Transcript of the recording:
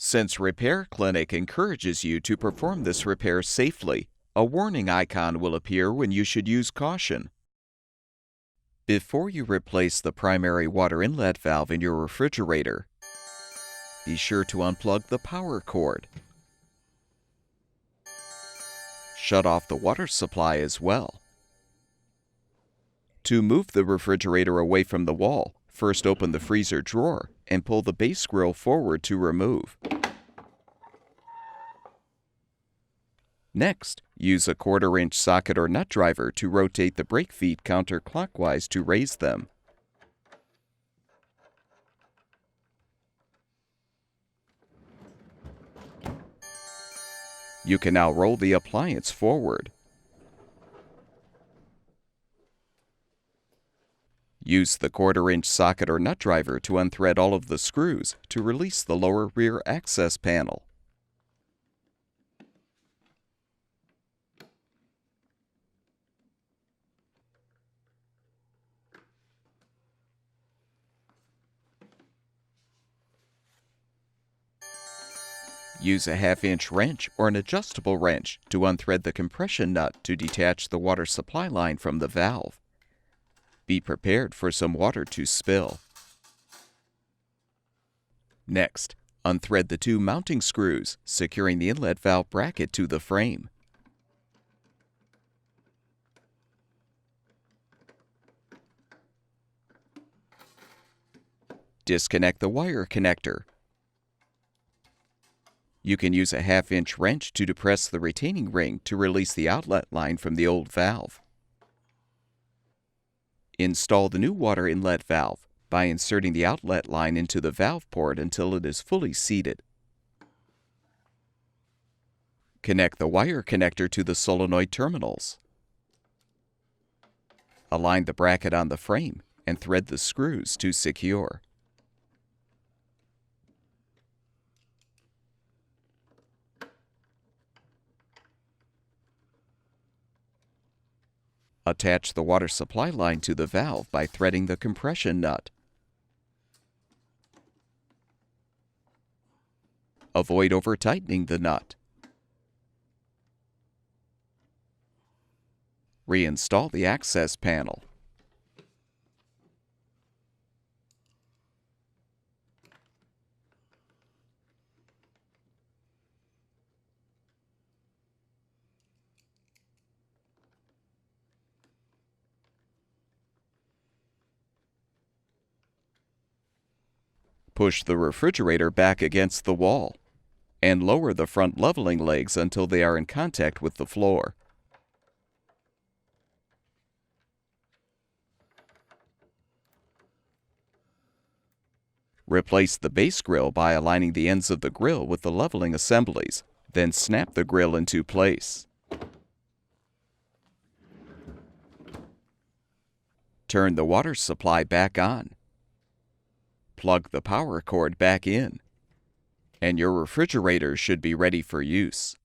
Since Repair Clinic encourages you to perform this repair safely, a warning icon will appear when you should use caution. Before you replace the primary water inlet valve in your refrigerator, be sure to unplug the power cord. Shut off the water supply as well. To move the refrigerator away from the wall, first open the freezer drawer and pull the base grill forward to remove. Next, use a 1/4-inch socket or nut driver to rotate the brake feet counterclockwise to raise them. You can now roll the appliance forward. Use the 1/4-inch socket or nut driver to unthread all of the screws to release the lower rear access panel. Use a 1/2-inch wrench or an adjustable wrench to unthread the compression nut to detach the water supply line from the valve. Be prepared for some water to spill. Next, unthread the 2 mounting screws, securing the inlet valve bracket to the frame. Disconnect the wire connector. You can use a 1/2-inch wrench to depress the retaining ring to release the outlet line from the old valve. Install the new water inlet valve by inserting the outlet line into the valve port until it is fully seated. Connect the wire connector to the solenoid terminals. Align the bracket on the frame and thread the screws to secure. Attach the water supply line to the valve by threading the compression nut. Avoid over-tightening the nut. Reinstall the access panel. Push the refrigerator back against the wall and lower the front leveling legs until they are in contact with the floor. Replace the base grill by aligning the ends of the grill with the leveling assemblies, then snap the grill into place. Turn the water supply back on. Plug the power cord back in, and your refrigerator should be ready for use.